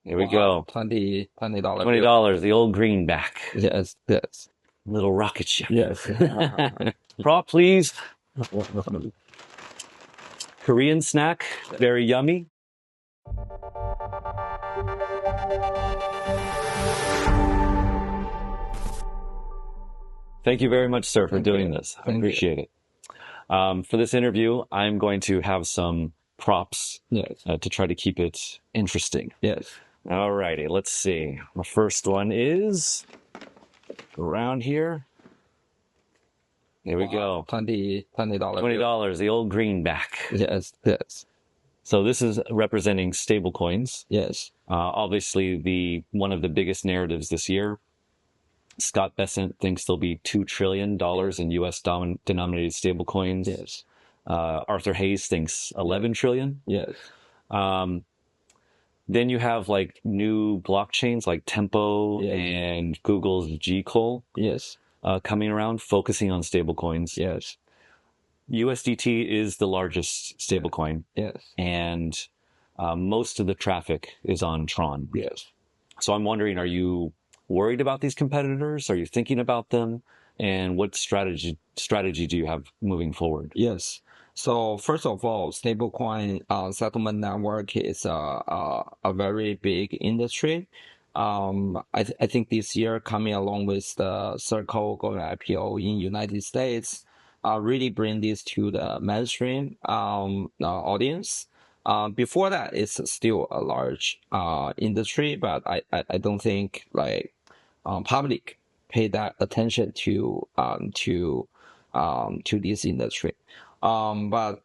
Here we go. $20 $20, the old greenback. Yes, yes. Little rocket ship. Yes. Prop, please. Korean snack, very yummy. Thank you very much, sir, for doing this. I appreciate it. For this interview, I'm going to have some props to try to keep it interesting. Yes. All righty, let's see. My first one is around here. Here we go. $20. $20, the old greenback. Yes, yes. So this is representing stablecoins. Yes. Obviously, one of the biggest narratives this year. Scott Bessent thinks there'll be $2 trillion in U.S. denominated stablecoins. Yes. Arthur Hayes thinks 11 trillion. Yes. Then you have like new blockchains like Tempo and Google's Gcol. Yes. Coming around, focusing on stablecoins. Yes. USDT is the largest stablecoin. Yes. And most of the traffic is on Tron. Yes. So I'm wondering, are you worried about these competitors? Are you thinking about them? And what strategy do you have moving forward? Yes. So first of all, stablecoin settlement network is a very big industry. I think this year coming along with the Circle going IPO in United States, really bring this to the mainstream audience. Before that, it's still a large industry, but I don't think like public pay that attention to this industry. But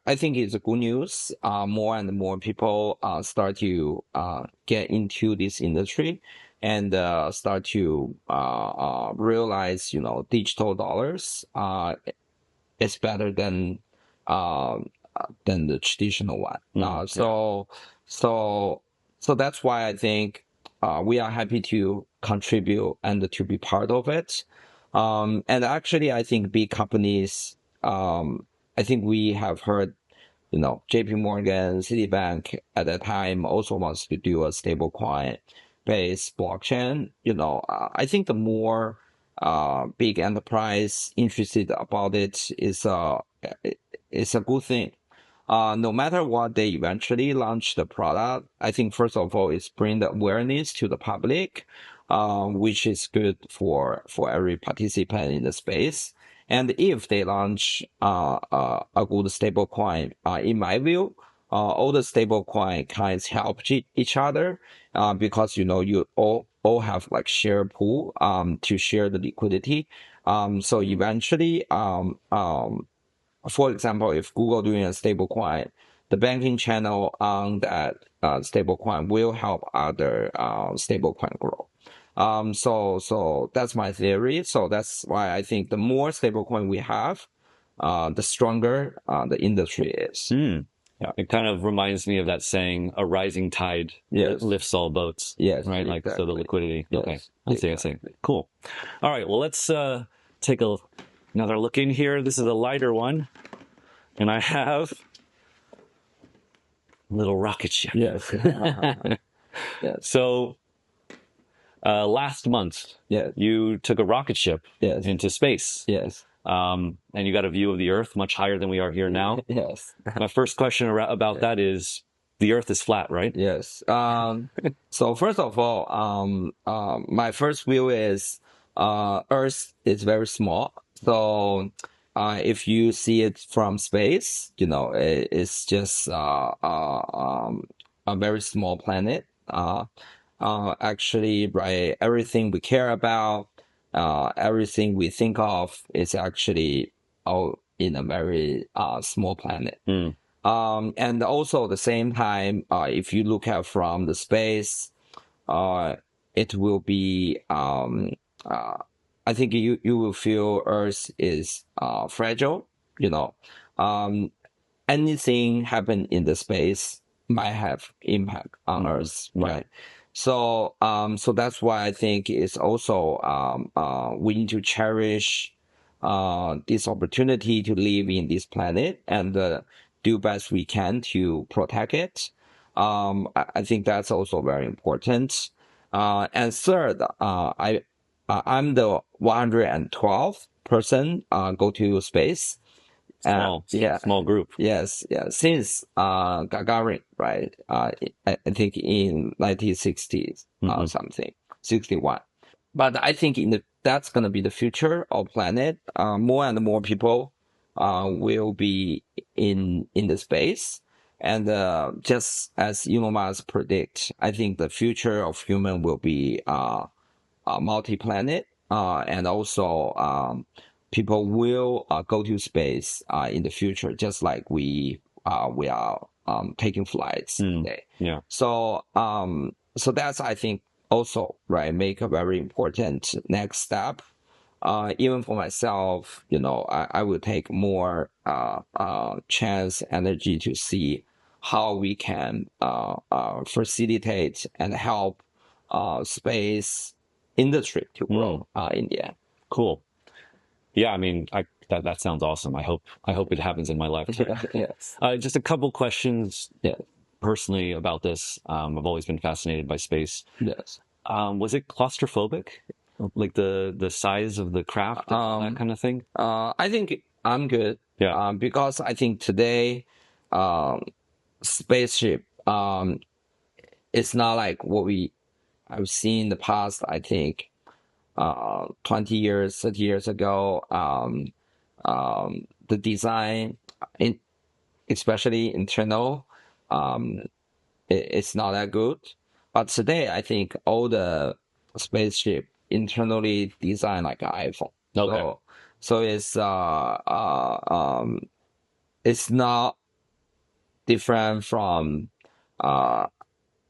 I think it's good news. More and more people start to get into this industry and start to realize, digital dollars is better than the traditional one. So that's why I think we are happy to contribute and to be part of it. And actually, I think big companies. I think we have heard, JPMorgan, Citibank at that time also wants to do a stablecoin based blockchain. I think the more big enterprise interested about it is a good thing. No matter what they eventually launch the product, I think first of all, it's bring the awareness to the public, which is good for every participant in the space. And if they launch a good stablecoin, in my view, all the stablecoin kinds help each other because you all have like share pool to share the liquidity. So eventually, for example, if Google doing a stablecoin, the banking channel on that stablecoin will help other stablecoin grow. So that's my theory. So that's why I think the more stablecoin we have, the stronger the industry is. Yeah, it kind of reminds me of that saying, a rising tide lifts all boats. Yes. Right? Exactly. Like, so the liquidity. Yes, okay. I see. Cool. All right. Well, let's take another look in here. This is a lighter one. And I have a little rocket ship. Yes. Yes. So last month, you took a rocket ship into space. Yes. And you got a view of the Earth much higher than we are here now. Yes. My first question about that is, the Earth is flat, right? Yes. So first of all, my first view is Earth is very small. So if you see it from space, it's just a very small planet. Actually, right, everything we care about, everything we think of is actually all in a very small planet. And also at the same time, if you look at from the space, it will be, I think you will feel Earth is fragile. Anything happen in the space might have impact on Earth, right? So that's why I think it's also we need to cherish this opportunity to live in this planet and do best we can to protect it. I think that's also very important. And third, I'm the 112th person go to space. Small group. Yes, yeah. Since Gagarin, right? I think in 1960s, something, 61. But I think that's gonna be the future of planet. More and more people will be in the space, and just as Elon Musk predict, I think the future of human will be multi-planet, and also people will go to space in the future, just like we are taking flights today. Yeah. So that's, I think, also right, make a very important next step. Even for myself, I will take more chance energy to see how we can facilitate and help space industry to grow in the end. Cool. Yeah, I mean, that sounds awesome. I hope it happens in my lifetime. Yes. Just a couple questions. Yeah. Personally about this. I've always been fascinated by space. Yes. Was it claustrophobic? Like the size of the craft, that kind of thing? I think I'm good. Yeah. Because I think today, spaceship, it's not like what I've seen in the past. I think 20 years, 30 years ago, the design, especially internal, it's not that good. But today, I think all the spaceship internally designed like an iPhone. Okay. So it's not different from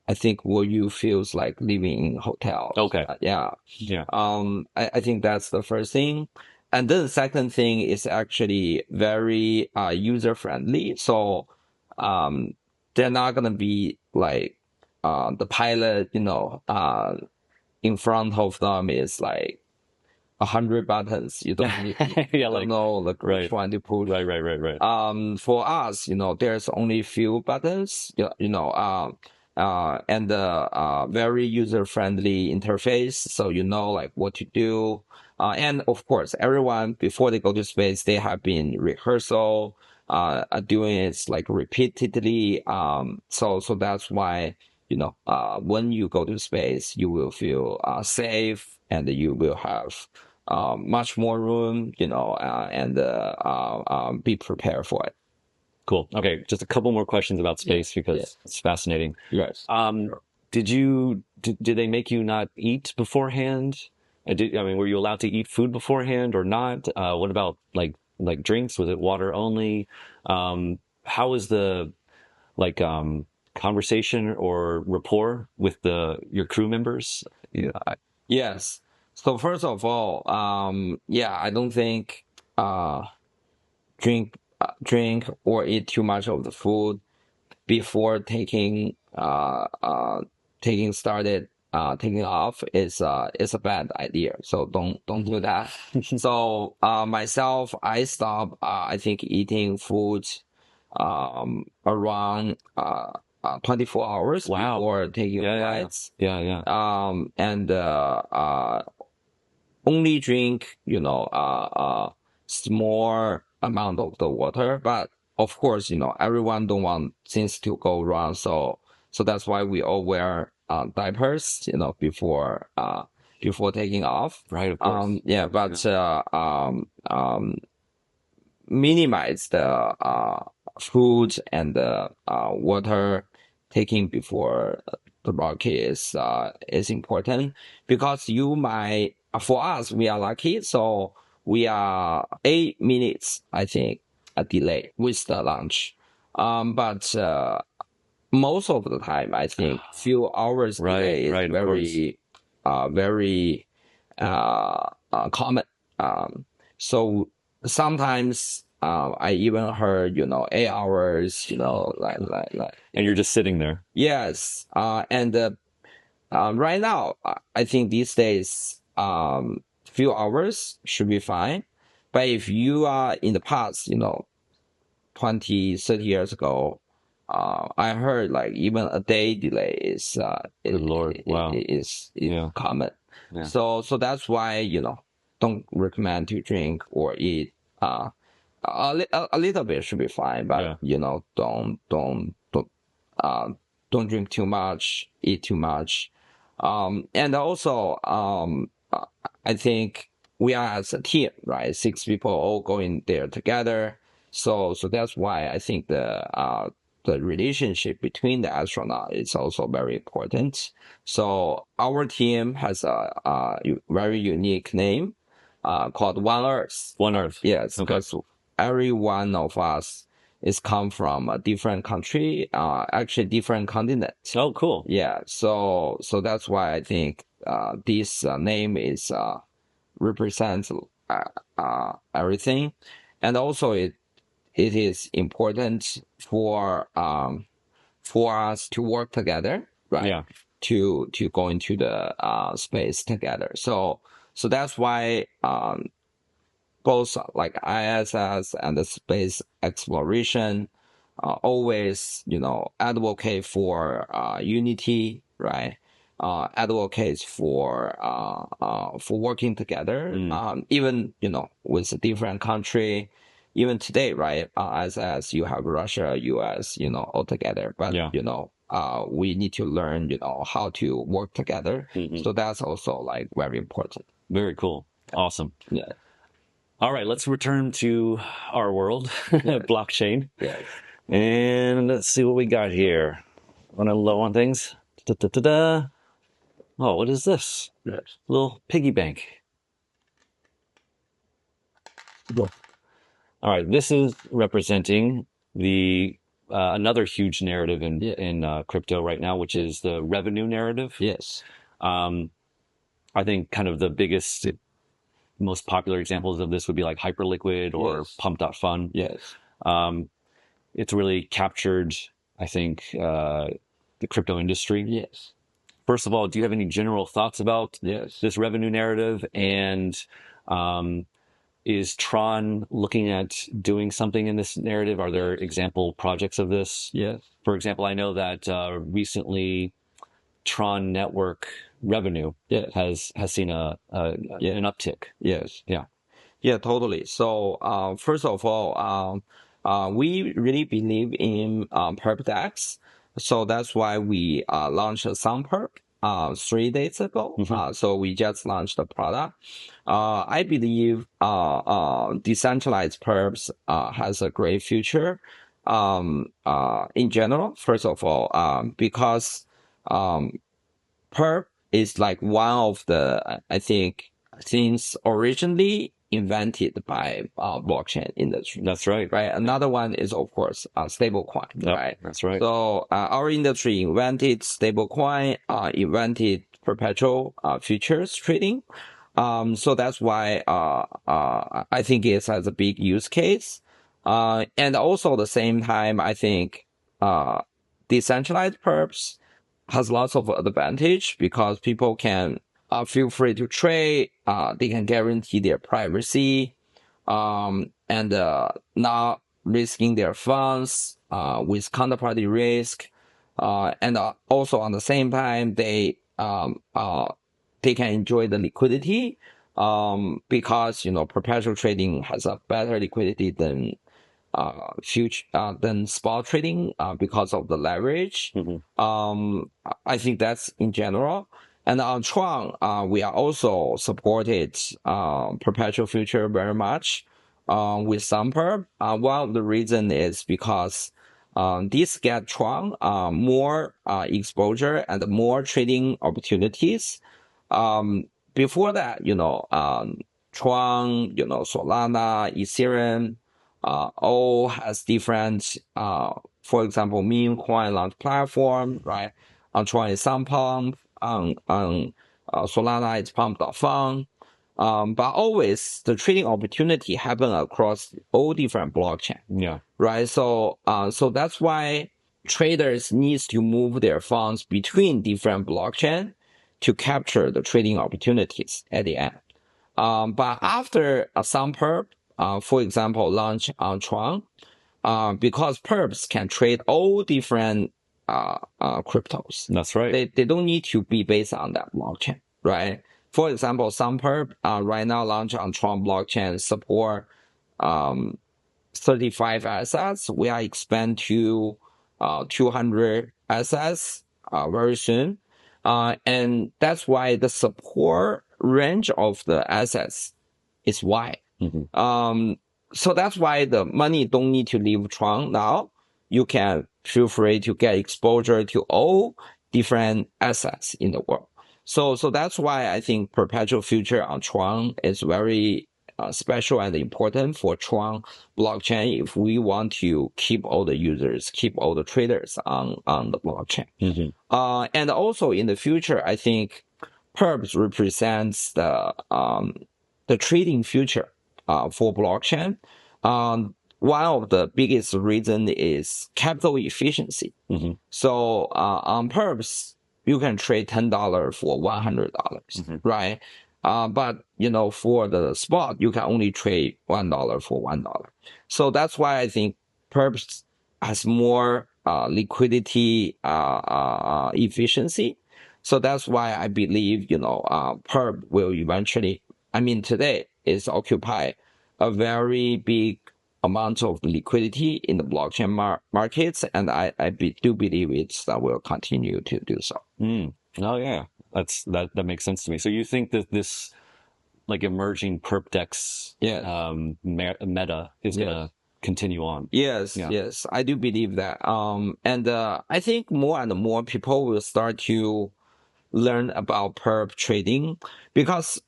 I think what you feels like living in hotels. Okay. Yeah. Yeah. I think that's the first thing. And then the second thing is actually very user friendly. So they're not gonna be like the pilot, in front of them is like 100 buttons. You don't need, Yeah, don't know like which one to push. Right. For us, there's only few buttons, and very user-friendly interface, so you know like what to do. And of course, everyone before they go to space, they have been rehearsal, doing it like repeatedly. So that's why when you go to space, you will feel safe, and you will have much more room, and be prepared for it. Cool. Okay, just a couple more questions about space because it's fascinating. Yes. Did they make you not eat beforehand? I mean, were you allowed to eat food beforehand or not? What about like drinks? Was it water only? How was the like conversation or rapport with your crew members? Yeah. Yes. So first of all, I don't think drink or eat too much of the food before taking taking off is a bad idea. So don't do that. So myself, I stop I think eating food around 24 hours before taking flights. Yeah. And only drink, small amount of the water. But of course, everyone don't want things to go wrong. So that's why we all wear diapers, before taking off. Right, of course. Minimize the food and the water taking before the rocket is important, because for us, we are lucky, so we are 8 minutes, I think, a delay with the launch. But most of the time, I think few hours delay is very common. So sometimes I even heard 8 hours, and you're just sitting there. Yes. And right now, I think these days, few hours should be fine. But if you are in the past, 20, 30 years ago, I heard like even a day delay is Good Lord. Wow. is Yeah. common. Yeah. So that's why don't recommend to drink or eat a little bit should be fine, but Yeah. uh, don't drink too much, eat too much. And also, I think we are as a team, right? 6 people all going there together. So that's why I think the relationship between the astronaut is also very important. So our team has a very unique name, called One Earth. One Earth. Yes, Okay. because every one of us is come from a different country, actually different continent. Oh, cool. Yeah, so that's why I think this name is represents everything, and also it is important for us to work together, right? Yeah. To go into the space together. So that's why both like ISS and the space exploration always, advocate for unity, right? Advocates for working together, even with a different country. Even today, right? As you have Russia, US, all together, but Yeah. we need to learn, how to work together. So that's also like very important. Very cool. Awesome. Yeah. All right, let's return to our world, blockchain. Yes. And let's see what we got here. Running low on things. Da-da-da-da. Oh, what is this? Yes. Little piggy bank. All right, this is representing the another huge narrative in crypto right now, which is the revenue narrative. Yes. I think kind of the biggest, most popular examples of this would be like Hyperliquid or Pump.fun. Yes. It's really captured, I think, the crypto industry. Yes. First of all, do you have any general thoughts about this revenue narrative? And is Tron looking at doing something in this narrative? Are there example projects of this? Yes. For example, I know that recently Tron network revenue has seen an uptick. Yes. Yeah. Yeah, totally. So, first of all, we really believe in perp DEX. So that's why we launched a Sun Perp 3 days ago. So we just launched the product. I believe decentralized perps has a great future. In general, first of all, because perp is like one of the, I think, things originally invented by blockchain industry. That's right. Right. Another one is, of course, stablecoin. Yep, right. That's right. So our industry invented stablecoin, invented perpetual futures trading. So that's why I think it has a big use case. And also at the same time, I think decentralized perps has lots of advantage because people can feel free to trade. They can guarantee their privacy, and not risking their funds with counterparty risk. And also on the same time, they can enjoy the liquidity because perpetual trading has a better liquidity than than spot trading because of the leverage. I think that's in general. And on Tron, we are also supported perpetual future very much with Samper. One of the reason is because this get Tron more exposure and more trading opportunities. Before that, Tron, Solana, Ethereum, all has different, for example, meme coin launch platform, right? On Tron is some pump, on Solana it's pump.fun. But always the trading opportunity happen across all different blockchain. Yeah. Right. So that's why traders needs to move their funds between different blockchain to capture the trading opportunities at the end. But after some perp, for example, launch on Tron, because perps can trade all different cryptos. That's right. They don't need to be based on that blockchain, right? For example, some perp right now launch on Tron blockchain support 35 assets. We are expand to 200 assets very soon. And that's why the support range of the assets is wide. So that's why the money don't need to leave Tron now. You can feel free to get exposure to all different assets in the world. So that's why I think perpetual future on Tron is very special and important for Tron blockchain if we want to keep all the users, keep all the traders on the blockchain. And also in the future, I think perps represents the trading future for blockchain. One of the biggest reason is capital efficiency. So on perps, you can trade $10 for $100, right? But for the spot, you can only trade $1 for $1. So that's why I think perps has more liquidity efficiency. So that's why I believe perp will eventually. I mean, today is occupy a very big amount of liquidity in the blockchain markets, and I do believe that will continue to do so. Oh yeah, that makes sense to me. So you think that this like emerging perp dex meta is gonna continue on? Yes, I do believe that. And I think more and more people will start to learn about perp trading because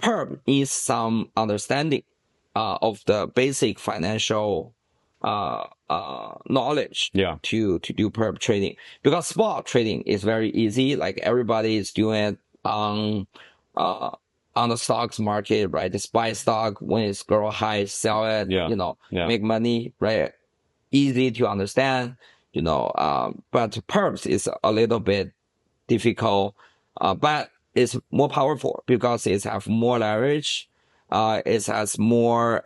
perp needs some understanding of the basic financial knowledge to do perp trading, because spot trading is very easy. Like everybody is doing it on the stocks market, right? Just buy stock when it's grow high, sell it, make money, right? Easy to understand, but perps is a little bit difficult, but it's more powerful because it has more leverage. It has more,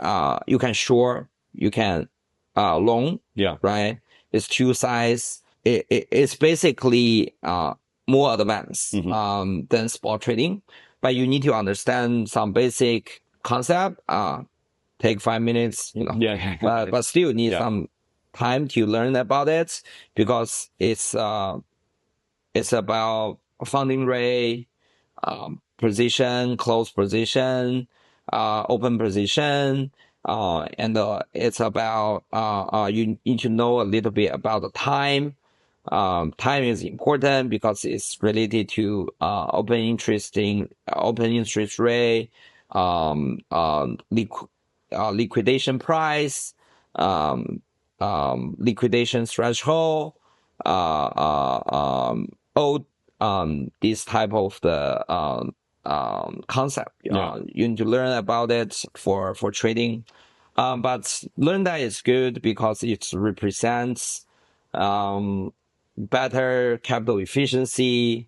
you can short, you can long, right? It's two sides. It's basically more advanced than spot trading, but you need to understand some basic concept. Take 5 minutes, but still need some time to learn about it, because it's about funding rate, position, close position, open position, and it's about you need to know a little bit about the time. Time is important because it's related to open interest rate, liquidation price, liquidation threshold, all this type of the concept. You need to learn about it for trading. But learn that is good because it represents better capital efficiency,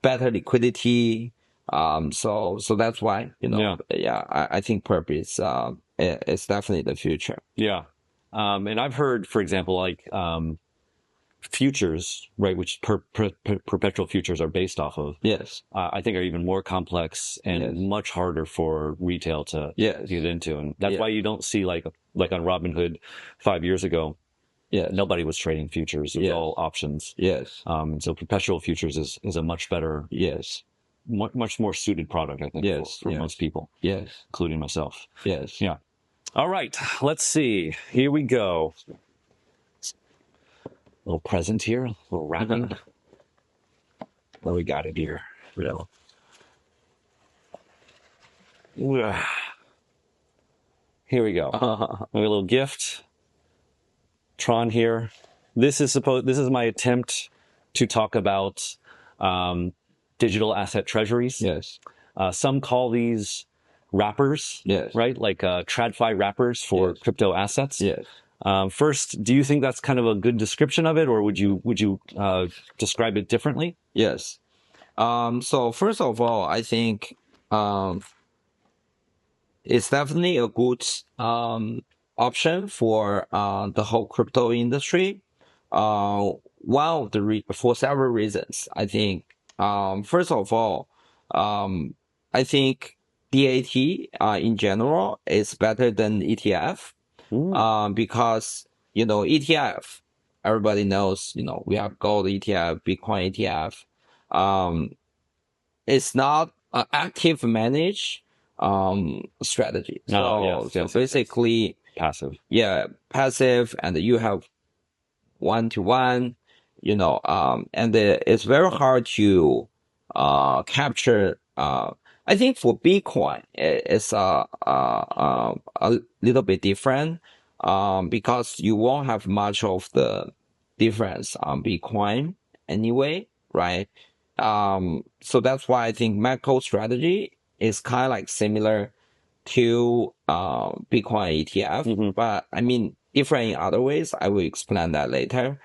better liquidity. So that's why I think perp is definitely the future. And I've heard, for example, like futures, right, which perpetual futures are based off of. I think are even more complex and much harder for retail to get into, and that's why you don't see like on Robinhood 5 years ago. Nobody was trading futures; it was all options. So perpetual futures is a much better, much more suited product, I think, for most people, including myself. All right, let's see. Here we go. Little present here, a little wrapping. What we got in here? Here we go. A little gift. Tron here. This is my attempt to talk about digital asset treasuries. Some call these wrappers, right? Like TradFi wrappers for crypto assets. First, do you think that's kind of a good description of it, or would you describe it differently? So first of all, I think it's definitely a good option for the whole crypto industry. One of the for several reasons. I think first of all, I think DAT in general is better than ETF because ETF, everybody knows, we have gold ETF, Bitcoin ETF. It's not an active managed strategy. So basically, passive. Yeah, passive, and you have one-to-one, and it's very hard to capture. I think for Bitcoin, it's a little bit different because you won't have much of the difference on Bitcoin anyway, right? So that's why I think macro strategy is kind of like similar to Bitcoin ETF, but I mean different in other ways. I will explain that later.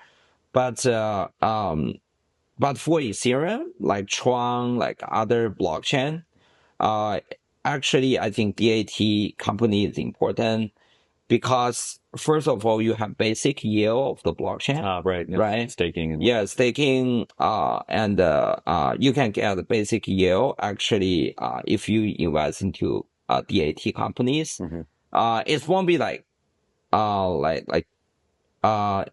But for Ethereum, like Tron, like other blockchain, actually I think DAT company is important because first of all, you have basic yield of the blockchain. Right. Right. Staking. Staking, and you can get the basic yield actually, if you invest into DAT companies. It won't be like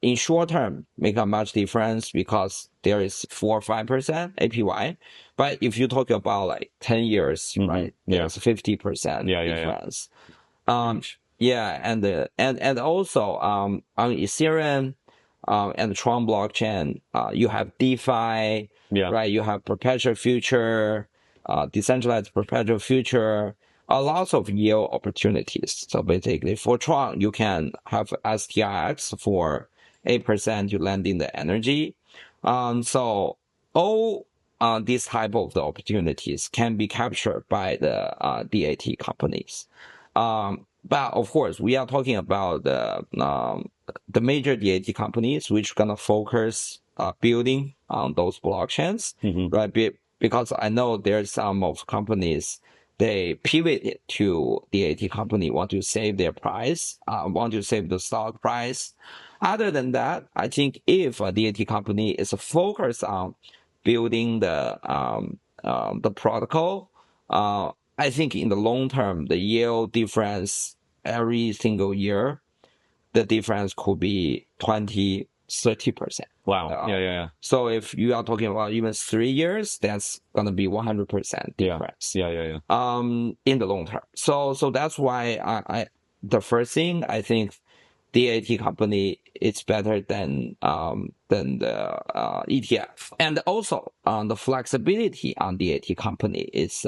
in short term make a much difference because there is 4 or 5% APY. But if you talk about like 10 years, right, there's 50% difference. And also on Ethereum and Tron blockchain, you have DeFi, right? You have perpetual future, decentralized perpetual future, a lot of yield opportunities. So basically, for Tron, you can have STRX for 8% you land in the energy. So all these type of the opportunities can be captured by the DAT companies. But of course, we are talking about the major DAT companies which are gonna focus building on those blockchains, right? Because I know there's some of companies they pivoted to DAT company, want to save their price, want to save the stock price. Other than that, I think if a DAT company is focused on building the protocol, I think in the long term, the yield difference every single year, the difference could be 20, 30%. Wow. Yeah. So if you are talking about even 3 years, that's going to be 100% difference. Yeah. In the long term. So that's why I the first thing I think DAT company is better than the ETF, and also the flexibility on DAT company is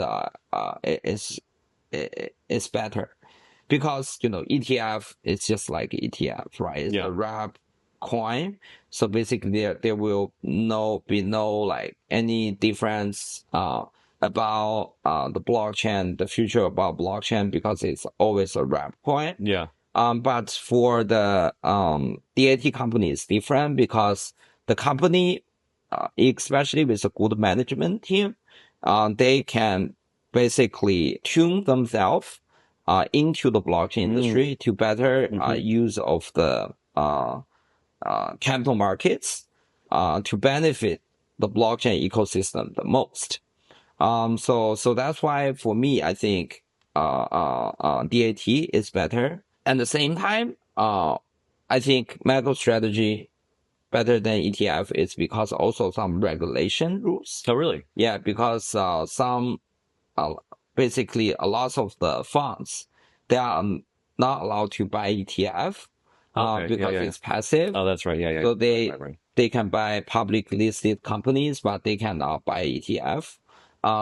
better because ETF is just like ETF, right? It's a wrap coin, so basically there will be no like any difference about the blockchain, the future about blockchain, because it's always a wrap coin. But for the DAT company, it's different because the company, especially with a good management team, they can basically tune themselves into the blockchain industry to better use of the capital markets to benefit the blockchain ecosystem the most. So that's why for me, I think DAT is better. At the same time, I think MicroStrategy better than ETF is because also some regulation rules. Oh, really? Yeah, because some basically a lot of the funds, they are not allowed to buy ETF because it's passive. Oh, that's right. Yeah. So they can buy public listed companies, but they cannot buy ETF.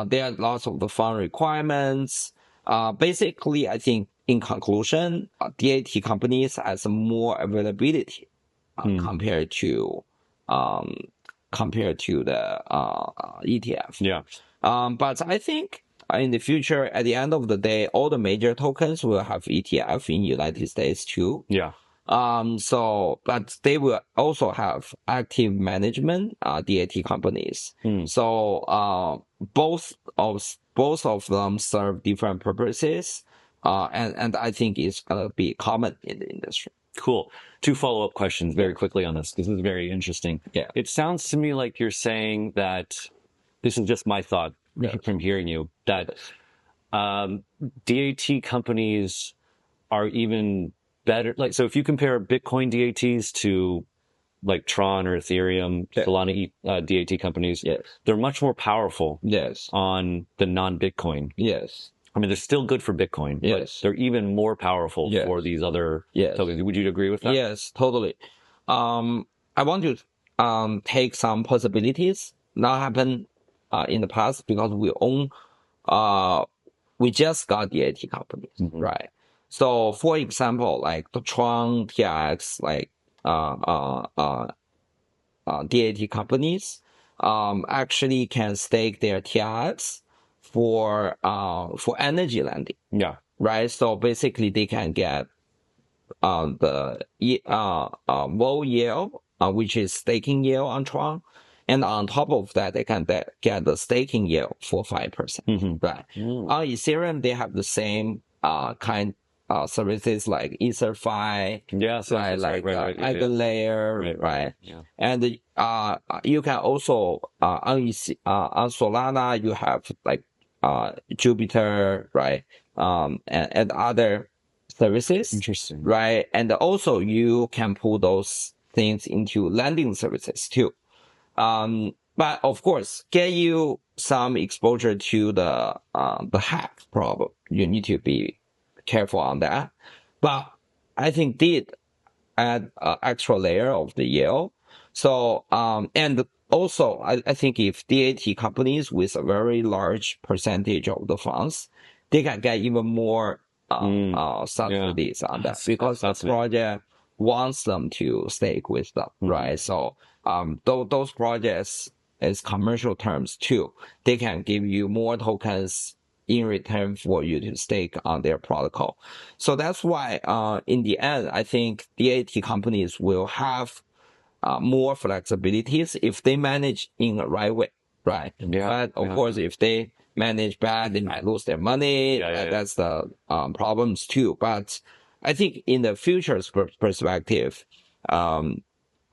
There are lots of the fund requirements. Basically, I think in conclusion, DAT companies has more availability compared to the ETF. But I think in the future, at the end of the day, all the major tokens will have ETF in United States too. But they will also have active management, DAT companies. So both of them serve different purposes. And I think it's gonna be common in the industry. Cool. 2 follow-up questions very quickly on this, because this is very interesting. Yeah. It sounds to me like you're saying that, this is just my thought from hearing you, that DAT companies are even better. Like, so if you compare Bitcoin DATs to like Tron or Ethereum, Solana DAT companies, they're much more powerful on the non-Bitcoin. I mean, they're still good for Bitcoin, but they're even more powerful for these other tokens. Would you agree with that? Yes, totally. I want to take some possibilities not happen in the past, because we just got DAT companies, right? So, for example, like the Tron TX, like DAT companies, actually can stake their TRX for energy lending. Yeah. Right. So basically, they can get the vol yield, which is staking yield on Tron, and on top of that, they can get the staking yield for 5%. Right. On Ethereum, they have the same kind services like EtherFi, right, like EigenLayer, right. And you can also on Solana, you have like Jupiter, right, and other services. Interesting. Right. And also you can pull those things into lending services too. But of course, get you some exposure to the hack problem. You need to be careful on that. But I think did add an extra layer of the yield. So, and also I think if DAT companies with a very large percentage of the funds, they can get even more subsidies on that, because the project wants them to stake with them, right? So, those projects as commercial terms too, they can give you more tokens in return for you to stake on their protocol. So that's why, in the end, I think DAT companies will have more flexibilities if they manage in the right way, right? But of course, if they manage bad, they might lose their money. That's the problems too. But I think in the future's perspective,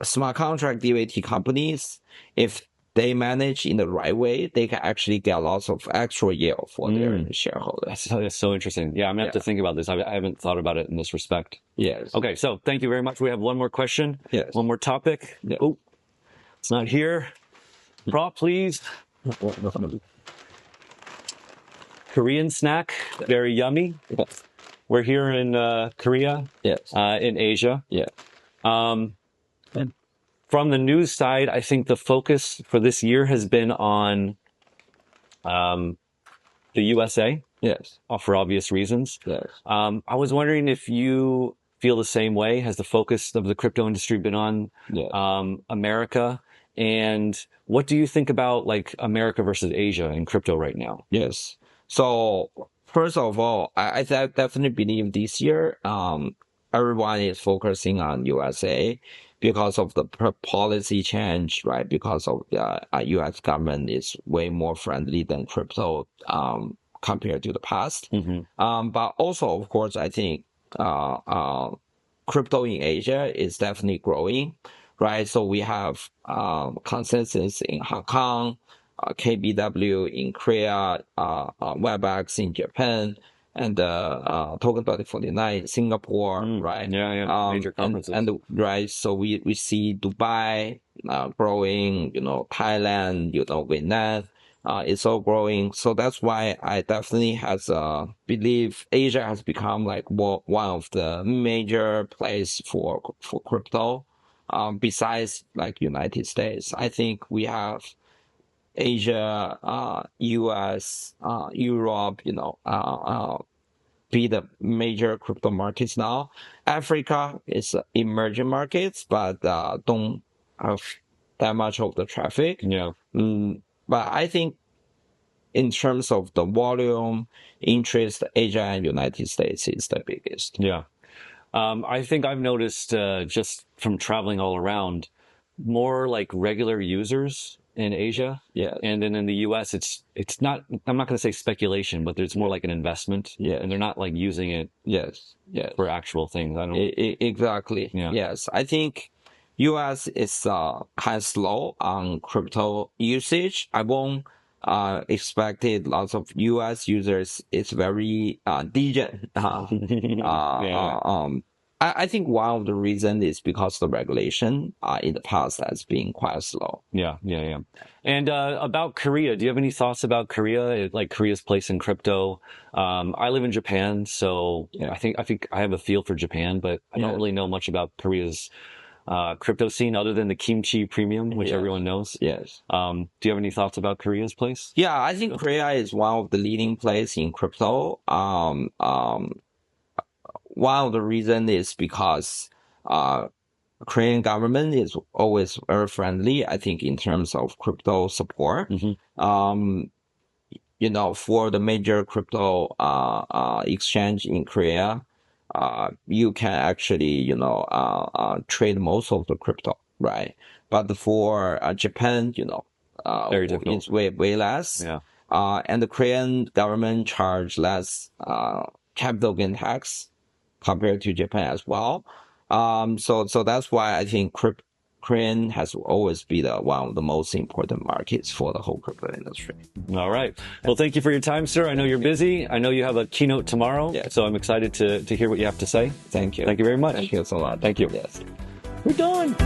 smart contract DAT companies, if they manage in the right way, they can actually get lots of extra yield for their shareholders. That's so interesting. Yeah, I'm gonna have to think about this. I haven't thought about it in this respect. Yes. Okay, so thank you very much. We have one more question. Yes. One more topic. Oh, it's not here. Prop, please. Korean snack, very yummy. Yes. We're here in Korea. Yes. In Asia. Yeah. From the news side, I think the focus for this year has been on the USA. Yes. For obvious reasons. Yes. I was wondering if you feel the same way. Has the focus of the crypto industry been on America? And what do you think about like America versus Asia in crypto right now? Yes. So first of all, I definitely believe this year, everyone is focusing on USA because of the policy change, right? Because of the US government is way more friendly than crypto, compared to the past. But also, of course, I think crypto in Asia is definitely growing, right? So we have consensus in Hong Kong, KBW in Korea, WebEx in Japan, and Token 2049 in Singapore, right? Major conferences. And right, so we see Dubai growing, Thailand, Vietnam. It's all growing. So that's why I definitely believe Asia has become like one of the major place for crypto. Besides like United States, I think we have Asia, US, Europe, be the major crypto markets now. Africa is emerging markets, but don't have that much of the traffic. But I think in terms of the volume, interest, Asia and United States is the biggest. Yeah. I think I've noticed just from traveling all around, more like regular users in Asia. Yeah. And then in the US, it's not, I'm not going to say speculation, but it's more like an investment. Yeah. And they're not like using it Yes. for actual things. I don't Exactly. Yeah. Yes. I think US is kind of slow on crypto usage. I won't expect it. Lots of US users. It's very degen. I think one of the reasons is because the regulation in the past has been quite slow. Yeah. And about Korea, do you have any thoughts about Korea, like Korea's place in crypto? I live in Japan, so I think I have a feel for Japan, but I don't really know much about Korea's crypto scene other than the kimchi premium, which everyone knows. Yes. Do you have any thoughts about Korea's place? Yeah, I think Korea is one of the leading places in crypto. One of the reasons is because Korean government is always very friendly, I think, in terms of crypto support. For the major crypto exchange in Korea, you can actually, trade most of the crypto, right? But for Japan, Very difficult. it's way less. Yeah. And the Korean government charge less capital gain tax compared to Japan as well. So that's why I think Korean has always been one of the most important markets for the whole crypto industry. All right. Well, thank you for your time, sir. I know you're busy. I know you have a keynote tomorrow, so I'm excited to hear what you have to say. Thank you. Thank you very much. Thank you so much. Thank you. Yes. We're done.